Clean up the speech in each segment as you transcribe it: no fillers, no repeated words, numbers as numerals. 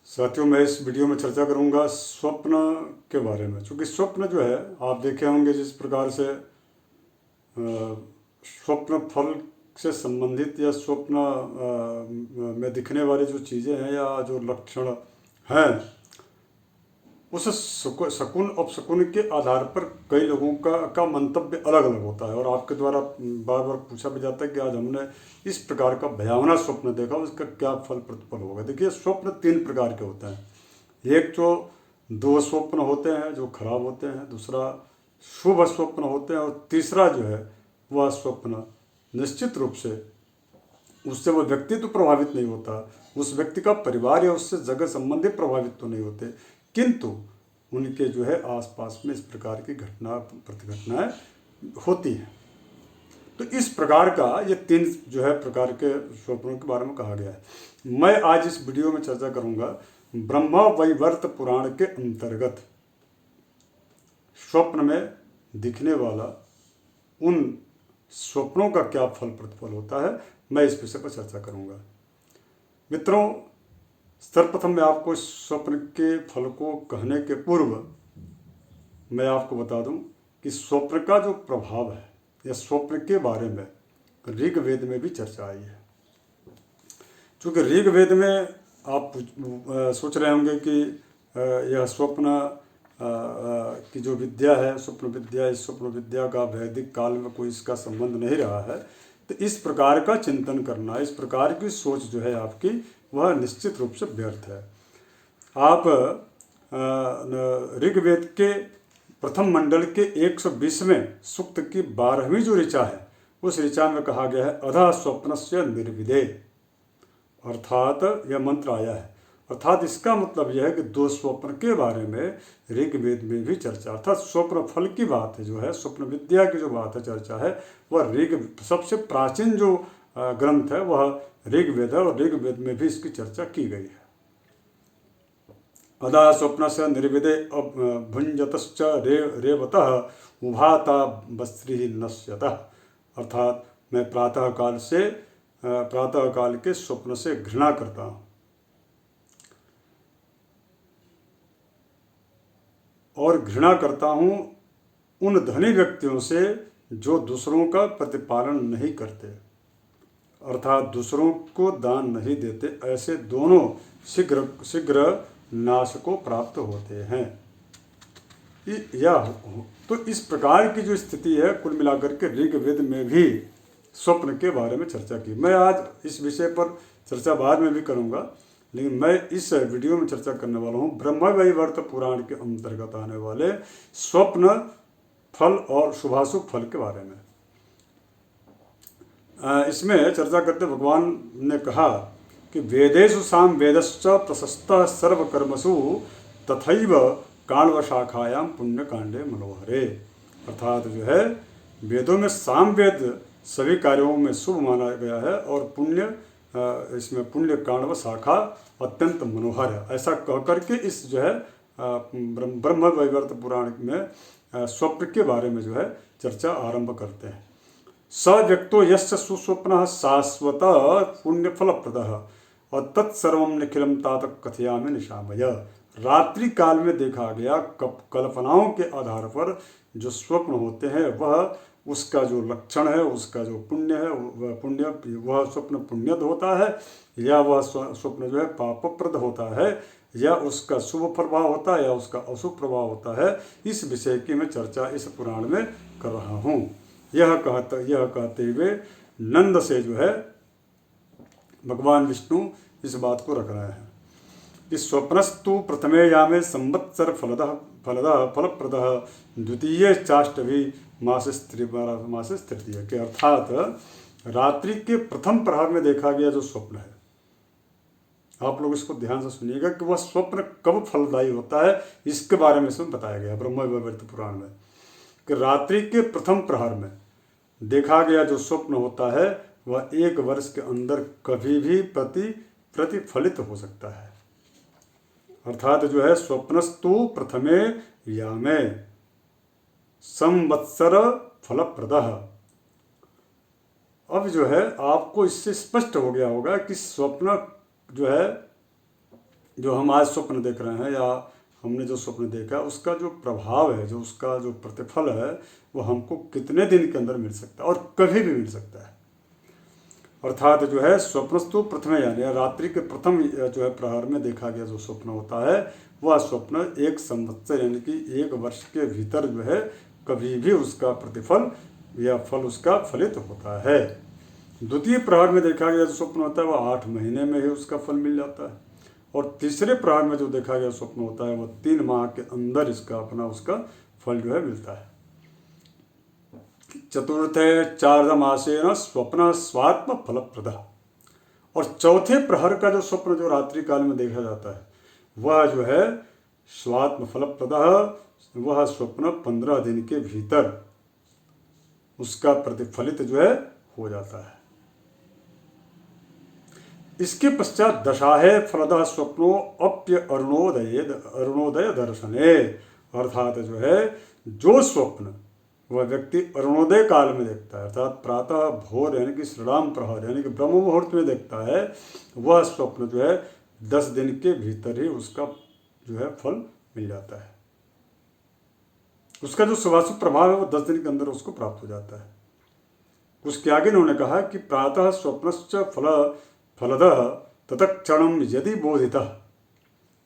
साथियों, मैं इस वीडियो में चर्चा करूंगा स्वप्न के बारे में। क्योंकि स्वप्न जो है, आप देखे होंगे जिस प्रकार से स्वप्न फल से संबंधित या स्वप्न में दिखने वाली जो चीज़ें हैं या जो लक्षण हैं, उस शकुन अपशकुन के आधार पर कई लोगों का मंतव्य अलग अलग होता है। और आपके द्वारा बार बार पूछा भी जाता है कि आज हमने इस प्रकार का भयावना स्वप्न देखा, उसका क्या फल प्रतिफल होगा। देखिए, स्वप्न तीन प्रकार के होते हैं। एक जो दो स्वप्न होते हैं जो खराब होते हैं, दूसरा शुभ स्वप्न होते हैं, और तीसरा जो है वह स्वप्न निश्चित रूप से उससे वो व्यक्ति तो प्रभावित नहीं होता, उस व्यक्ति का परिवार या उससे जगह संबंधी प्रभावित तो नहीं होते, किंतु उनके जो है आसपास में इस प्रकार की घटना प्रतिघटनाएं होती हैं। तो इस प्रकार का ये तीन जो है प्रकार के स्वप्नों के बारे में कहा गया है। मैं आज इस वीडियो में चर्चा करूंगा ब्रह्मा वैवर्त पुराण के अंतर्गत स्वप्न में दिखने वाला उन स्वप्नों का क्या फल प्रतिफल होता है। मैं इस विषय पर चर्चा करूंगा। मित्रों, सर्वप्रथम मैं आपको इस स्वप्न के फल को कहने के पूर्व मैं आपको बता दूं कि स्वप्न का जो प्रभाव है या स्वप्न के बारे में ऋग्वेद में भी चर्चा आई है। चूँकि ऋग्वेद में आप सोच रहे होंगे कि यह स्वप्न की जो विद्या है, स्वप्न विद्या, इस स्वप्न विद्या का वैदिक काल में कोई इसका संबंध नहीं रहा है। तो इस प्रकार का चिंतन करना, इस प्रकार की सोच जो है आपकी, वह निश्चित रूप से व्यर्थ है। आप ऋग्वेद के प्रथम मंडल के 120वें सूक्त की 12वीं जो ऋचा है, उस ऋचा में कहा गया है अधा स्वप्नस्य निर्विदे, अर्थात यह मंत्र आया है। अर्थात इसका मतलब यह है कि दो स्वप्न के बारे में ऋग्वेद में भी चर्चा, अर्थात स्वप्न फल की बात है जो है, स्वप्न विद्या की जो बात है, चर्चा है, वह सबसे प्राचीन जो ग्रंथ है वह ऋग्वेद है, और ऋग्वेद में भी इसकी चर्चा की गई है। अदा स्वप्न से निर्विदे भुंजतश्च रेवतः उभाता बस्त्री नश्यतः, अर्थात मैं प्रातः काल के स्वप्न से घृणा करता हूँ और घृणा करता हूँ उन धनी व्यक्तियों से जो दूसरों का प्रतिपालन नहीं करते, अर्थात दूसरों को दान नहीं देते। ऐसे दोनों शीघ्र नाश को प्राप्त होते हैं। तो इस प्रकार की जो स्थिति है, कुल मिलाकर के ऋग्वेद में भी स्वप्न के बारे में चर्चा की। मैं आज इस विषय पर चर्चा बाद में भी करूंगा, लेकिन मैं इस वीडियो में चर्चा करने वाला हूँ ब्रह्मा वैवर्त पुराण के अंतर्गत आने वाले स्वप्न फल और शुभाशुभ फल के बारे में। इसमें चर्चा करते भगवान ने कहा कि वेदेषु साम वेदश्च प्रशस्तः सर्वकर्मसु तथैव काण्व शाखायां पुण्य कांडे मनोहरे, अर्थात जो है वेदों में साम वेद सभी कार्यों में शुभ माना गया है और इसमें पुण्य काण्व शाखा अत्यंत मनोहर है। ऐसा कह करके इस जो है ब्रह्म वैवर्त पुराण में स्वप्न के बारे में जो है चर्चा आरंभ करते हैं। स व्यक्तो यस्य सुस्वप्नः शाश्वत पुण्यफलप्रदः और तत्सर्वं निखिलम तात कथयामि निशामय। रात्रि काल में देखा गया कल्पनाओं के आधार पर जो स्वप्न होते हैं, वह उसका जो लक्षण है, उसका जो पुण्य है, वह स्वप्न पुण्यद होता है या वह स्वप्न जो है पापप्रद होता है, या उसका शुभ प्रभाव होता है या उसका अशुभ प्रभाव होता है। इस विषय की मैं चर्चा इस पुराण में कर रहा हूँ। यह कहते हुए नंद से जो है भगवान विष्णु इस बात को रख रहे हैं कि स्वप्नस्तु प्रथमे यामे संवत्सर फलप्रदः द्वितीय चाष्टवी मासिस तृतीय के, अर्थात रात्रि के प्रथम प्रहर में देखा गया जो स्वप्न है, आप लोग इसको ध्यान से सुनिएगा कि वह स्वप्न कब फलदायी होता है, इसके बारे में इसमें बताया गया ब्रह्म वैवर्त पुराण में कि रात्रि के प्रथम प्रहर में देखा गया जो स्वप्न होता है वह 1 वर्ष के अंदर कभी भी प्रतिफलित हो सकता है। अर्थात जो है स्वप्नस्तु प्रथमे यामे संवत्सर फलप्रदः। अब जो है आपको इससे स्पष्ट हो गया होगा कि स्वप्न जो है जो हम आज स्वप्न देख रहे हैं या हमने जो स्वप्न देखा उसका जो प्रभाव है, जो उसका जो प्रतिफल है, वो हमको कितने दिन के अंदर मिल सकता है और कभी भी मिल सकता है। अर्थात जो है स्वप्नस्तु प्रथम यानी रात्रि के प्रथम जो है प्रहर में देखा गया जो स्वप्न होता है वह स्वप्न 1 संवत्सर यानी कि 1 वर्ष के भीतर जो है कभी भी उसका प्रतिफल या फल उसका फलित होता है। द्वितीय प्रहर में देखा गया जो स्वप्न होता है वह 8 महीने में ही उसका फल मिल जाता है और तीसरे प्रहर में जो देखा गया स्वप्न होता है वह 3 माह के अंदर इसका अपना उसका फल जो है मिलता है। चतुर्थे चार्धमासेन स्वप्न स्वात्म फलप्रद। और चौथे प्रहर का जो स्वप्न जो रात्रि काल में देखा जाता है वह जो है स्वात्म फलप्रद, वह स्वप्न 15 दिन के भीतर उसका प्रतिफलित जो है हो जाता है। इसके पश्चात दशा है फलद स्वप्नो अप्य अरुणोदय दर्शने। अर्थात जो है जो स्वप्न वह व्यक्ति अरुणोदय काल में देखता है अर्थात प्रातः भोर यानी कि श्रीराम प्रहर यानी कि ब्रह्म मुहूर्त में देखता है, वह स्वप्न जो है 10 दिन के भीतर ही उसका जो है फल मिल जाता है। उसका जो शुभाशुभ प्रभाव है वो 10 दिन के अंदर उसको प्राप्त हो जाता है। उसके आगे उन्होंने कहा कि प्रातः स्वप्नश्च फलद ततक्षणम यदि बोधितः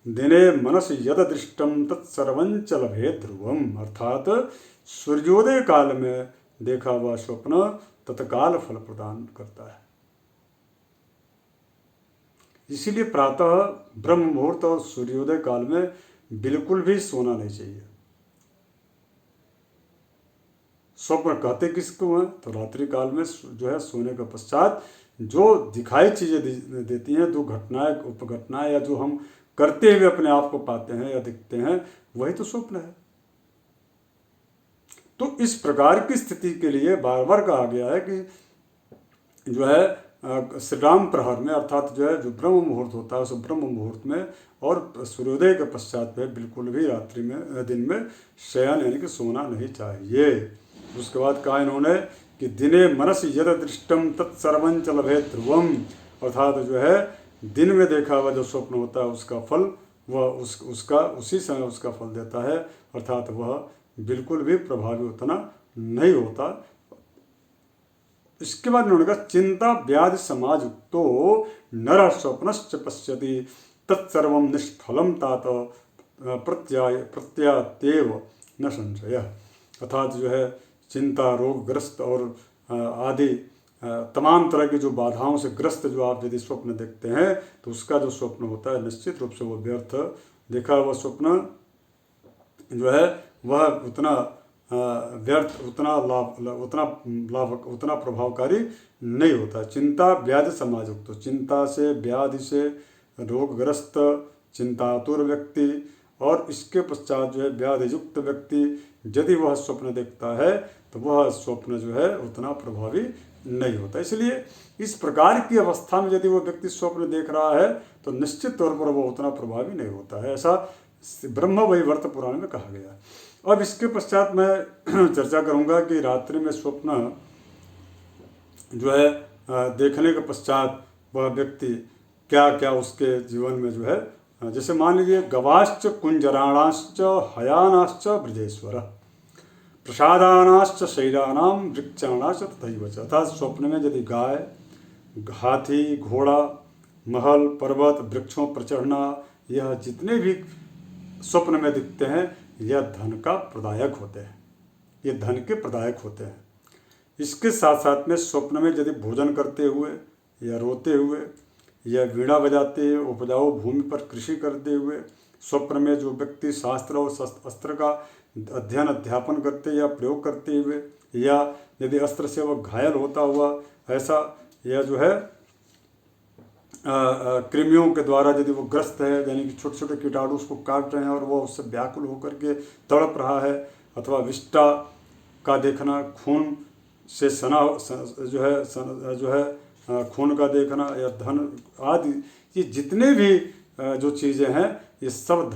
दिने मनस यद दृष्टम तत्सर्वंच लभेत ध्रुवम। अर्थात सूर्योदय काल में देखा हुआ स्वप्न तत्काल फल प्रदान करता है। इसीलिए प्रातः ब्रह्म मुहूर्त और सूर्योदय काल में बिल्कुल भी सोना नहीं चाहिए। स्वप्न कहते किसको हैं तो रात्रि काल में जो है सोने के पश्चात जो दिखाई चीजें देती हैं, जो घटनाएं उपघटनाएं या जो हम करते हुए अपने आप को पाते हैं या दिखते हैं वही तो स्वप्न है। तो इस प्रकार की स्थिति के लिए बार बार कहा गया है कि जो है श्रीराम प्रहर में अर्थात जो है जो ब्रह्म मुहूर्त होता है उस ब्रह्म मुहूर्त में और सूर्योदय के पश्चात में बिल्कुल भी रात्रि में दिन में शयन यानी कि सोना नहीं चाहिए। उसके बाद कहा इन्होंने कि दिने मनस यद दृष्टम तत्सर्वंच लभेत ध्रुवम। अर्थात जो है दिन में देखा हुआ जो स्वप्न होता है उसका फल वह उसका उसी समय उसका फल देता है अर्थात वह बिल्कुल भी प्रभावी उतना नहीं होता। इसके बाद उन्होंने कहा चिंता व्याधि समाज तो नर स्वप्नश्च पश्यति तत्सर्वं निष्फलम तात प्रत्यातेव न संशय। अर्थात जो है चिंता रोगग्रस्त और आदि तमाम तरह की जो बाधाओं से ग्रस्त जो आप यदि स्वप्न देखते हैं तो उसका जो स्वप्न होता है निश्चित रूप से वो व्यर्थ देखा हुआ स्वप्न जो है वह उतना व्यर्थ उतना प्रभावकारी नहीं होता। चिंता व्याधि समाजुक्त, तो चिंता से व्याधि से रोगग्रस्त चिंतातुर व्यक्ति और इसके पश्चात जो है व्याधियुक्त व्यक्ति यदि वह स्वप्न देखता है तो वह स्वप्न जो है उतना प्रभावी नहीं होता। इसलिए इस प्रकार की अवस्था में यदि वो व्यक्ति स्वप्न देख रहा है तो निश्चित तौर पर वह उतना प्रभावी नहीं होता है, ऐसा ब्रह्म वैवर्त पुराण में कहा गया। अब इसके पश्चात मैं चर्चा करूंगा कि रात्रि में स्वप्न जो है देखने के पश्चात वह व्यक्ति क्या क्या उसके जीवन में जो है, जैसे मान लीजिए गवाश्च कुंजराणाश्च हयानाश्च ब्रजेश्वर प्रसादानाश्च शैलानाम वृक्षाणाश्च तथैव च। अर्थात स्वप्न में यदि गाय, हाथी, घोड़ा, महल, पर्वत, वृक्षों पर चढ़ना, यह जितने भी स्वप्न में दिखते हैं यह धन का प्रदायक होते हैं, ये धन के प्रदायक होते हैं। इसके साथ साथ में स्वप्न में यदि भोजन करते हुए या रोते हुए या वीणा बजाते हुए उपजाऊ भूमि पर कृषि करते हुए स्वप्न में जो व्यक्ति शास्त्र और अस्त्र का अध्ययन अध्यापन करते या प्रयोग करते हुए या यदि अस्त्र से वह घायल होता हुआ ऐसा या जो है कृमियों के द्वारा यदि वो ग्रस्त है यानी कि छोटे छोटे कीटाणु उसको काट रहे हैं और वो उससे व्याकुल होकर के तड़प रहा है, अथवा विष्टा का देखना, खून से सना जो है खून का देखना या धन आदि, ये जितने भी जो चीज़ें हैं ये सब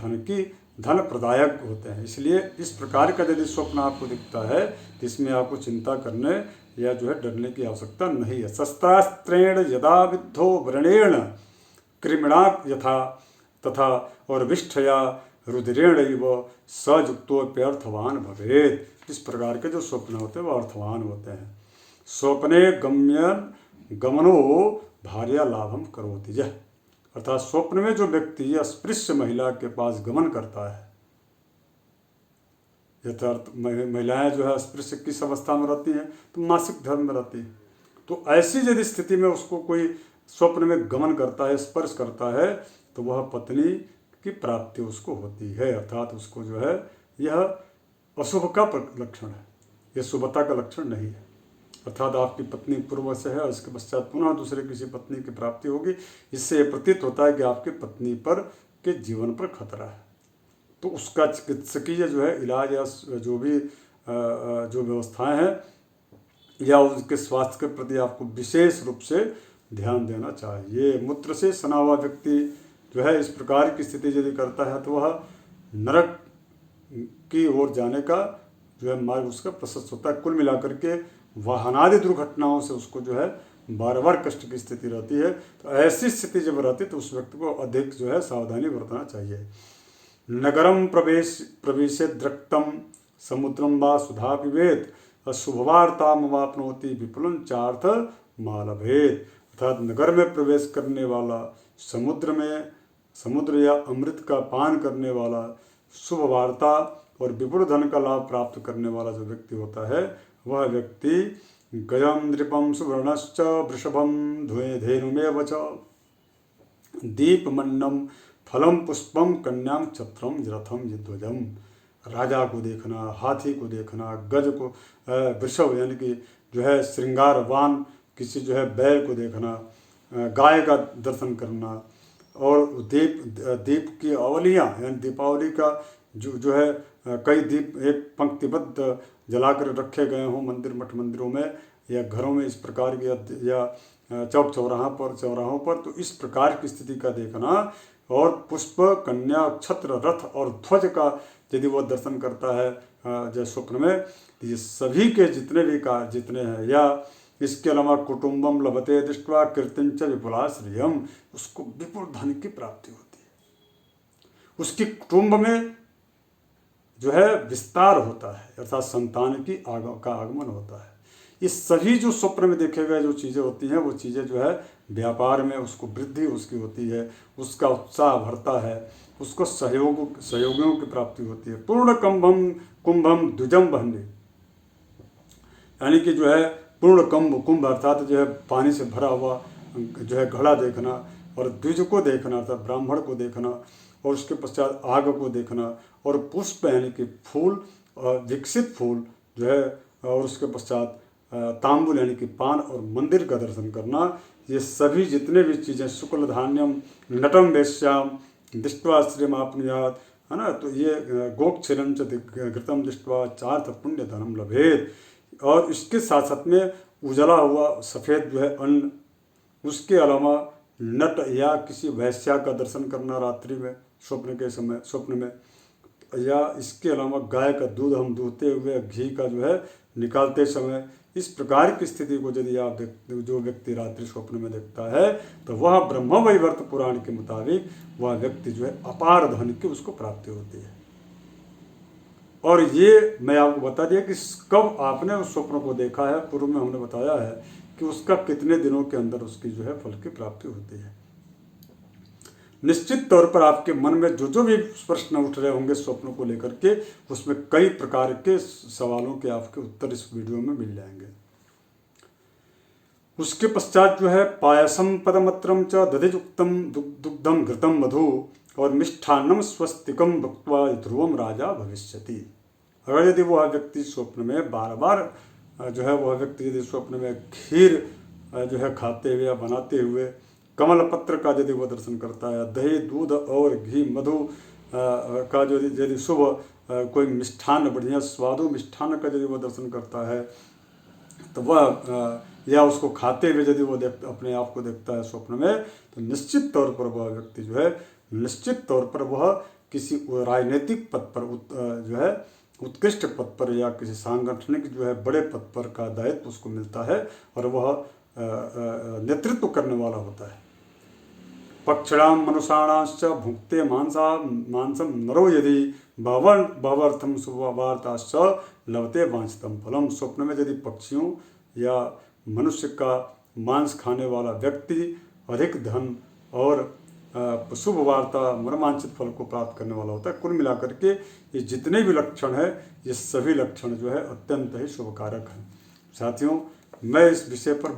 धन प्रदायक होते हैं। इसलिए इस प्रकार का यदि स्वप्न आपको दिखता है तो इसमें आपको चिंता करने या जो है डरने की आवश्यकता नहीं है। शस्त्रास्त्रेण यदा विद्धो व्रणेण कृमिणा यथा तथा और विष्ठया रुद्रेणैव स युक्तोऽप्यर्थवान भवेत्। इस प्रकार के जो स्वप्न होते हैं वो अर्थवान होते हैं। स्वप्ने गमनो भार्या लाभम करोति यह, अर्थात स्वप्न में जो व्यक्ति अस्पृश्य महिला के पास गमन करता है, यथार्थ महिलाएं जो है अस्पृश्य किस अवस्था में रहती हैं, तो मासिक धर्म में रहती है। तो ऐसी यदि स्थिति में उसको कोई स्वप्न में गमन करता है, स्पर्श करता है, तो वह पत्नी की प्राप्ति उसको होती है, अर्थात उसको जो है यह अशुभ का लक्षण है, यह शुभता का लक्षण नहीं है। अर्थात आपकी पत्नी पूर्व से है, उसके पश्चात पुनः दूसरे किसी पत्नी की प्राप्ति होगी। इससे यह प्रतीत होता है कि आपकी पत्नी पर के जीवन पर खतरा है। तो उसका चिकित्सकीय जो है इलाज या जो भी जो व्यवस्थाएं हैं या उसके स्वास्थ्य के प्रति आपको विशेष रूप से ध्यान देना चाहिए। मूत्र से सना हुआ व्यक्ति जो है इस प्रकार की स्थिति यदि करता है तो वह नरक की ओर जाने का जो है मार्ग उसका प्रशस्त होता है। कुल मिलाकर के वाहनादि दुर्घटनाओं से उसको जो है बार बार कष्ट की स्थिति रहती है। तो ऐसी स्थिति जब रहती है तो उस व्यक्ति को अधिक जो है सावधानी बरतना चाहिए। नगरम प्रवेशे द्रक्तम समुद्रम वा सुधा पिबेत शुभवार्तामवाप्नोति विपुलं चार्थ मालभेद। अर्थात नगर में प्रवेश करने वाला, समुद्र या अमृत का पान करने वाला, शुभ वार्ता और विपुल धन का लाभ प्राप्त करने वाला जो व्यक्ति होता है, वह व्यक्ति गयम नृपम सुवर्णश्च वृषभम धेनुमेव च दीपमन्नम फलम पुष्पम कन्याम छत्रम रथम ध्वजम। राजा को देखना, हाथी को देखना, गज को, वृषभ यानी कि जो है श्रृंगारवान किसी जो है बैल को देखना, गाय का दर्शन करना, और दीप की अवलियाँ यानी दीपावली का जो है कई दीप एक पंक्तिबद्ध जलाकर रखे गए हों मंदिर मठ मंदिरों में या घरों में, इस प्रकार की या चौक चौराहों पर, तो इस प्रकार की स्थिति का देखना, और पुष्प, कन्या, छत्र, रथ और ध्वज का यदि वो दर्शन करता है जैसे स्वप्न में, ये सभी के जितने हैं, या इसके अलावा कुटुंबम लभते दृष्ट्वा कीर्तिंच विपुलाश्रियम, उसको विपुल धन की प्राप्ति होती है। उसकी कुटुंब में जो है विस्तार होता है, अर्थात संतान का आगमन होता है। ये सभी जो स्वप्न में देखे गए जो चीज़ें होती हैं, वो चीज़ें जो है व्यापार में उसको वृद्धि उसकी होती है, उसका उत्साह बढ़ता है, उसको सहयोगियों की प्राप्ति होती है। पूर्ण कुंभम द्विजम बहने, यानी कि जो है पूर्ण कुंभ अर्थात जो है पानी से भरा हुआ जो है घड़ा देखना, और द्विज को देखना अर्थात ब्राह्मण को देखना, और उसके पश्चात आग को देखना, और पुष्प यानी कि फूल, विकसित फूल जो है, और उसके पश्चात तांबुल यानी कि पान, और मंदिर का दर्शन करना। ये सभी जितने भी चीज़ें, शुक्ल धान्यम नटम वेश्याम दृष्ट्वा श्रीमापनुयात, है ना, तो ये गोक्षरम च घृतम दृष्ट्वा चार्थ पुण्य धनम लभेद। और इसके साथ साथ में उजला हुआ सफ़ेद जो है अन्न, उसके अलावा नट या किसी वैश्या का दर्शन करना रात्रि में स्वप्न में, या इसके अलावा गाय का दूध हम दूहते हुए घी का जो है निकालते समय, इस प्रकार की स्थिति को यदि आप जो व्यक्ति रात्रि स्वप्न में देखता है, तो वह ब्रह्मवैवर्त पुराण के मुताबिक वह व्यक्ति जो है अपार धन की उसको प्राप्ति होती है। और ये मैं आपको बता दिया कि कब आपने उस स्वप्न को देखा है, पूर्व में हमने बताया है कि उसका कितने दिनों के अंदर उसकी जो है फल की प्राप्ति होती है। निश्चित तौर पर आपके मन में जो भी प्रश्न उठ रहे होंगे स्वप्न को लेकर के, उसमें कई प्रकार के सवालों के आपके उत्तर इस वीडियो में मिल जाएंगे। उसके पश्चात जो है पायसम पदमत्रम च दधिजुक्तम दुग्धम घृतम मधु और मिष्ठान्नम स्वस्तिकम भुक्त्वा ध्रुवम राजा भविष्यति। अगर यदि वह व्यक्ति स्वप्न में बार बार जो है वह व्यक्ति यदि स्वप्न में खीर जो है खाते हुए या बनाते हुए, कमल पत्र का यदि वह दर्शन करता है, दही दूध और घी मधु का जो यदि शुभ कोई मिष्ठान, बढ़िया स्वादु मिष्ठान का यदि वह दर्शन करता है, तो वह या उसको खाते हुए यदि वो अपने आप को देखता है स्वप्न में, तो निश्चित तौर पर वह व्यक्ति जो है निश्चित तौर पर वह किसी राजनीतिक पद पर जो है उत्कृष्ट पद पर या किसी सांगठनिक जो है बड़े पद पर का दायित्व उसको मिलता है, और वह नेतृत्व करने वाला होता है। पक्षिणाम मनुषाणाश्च भुक्ते मांसम नरो यदि भवर्थम शुभवार्ताश्च लभते वांछितम फलम। स्वप्न में यदि पक्षियों या मनुष्य का मांस खाने वाला व्यक्ति अधिक धन और शुभ वार्ता मनोवांछित फल को प्राप्त करने वाला होता है। कुल मिलाकर के ये जितने भी लक्षण है, ये सभी लक्षण जो है अत्यंत ही शुभकारक हैं। साथियों, मैं इस विषय पर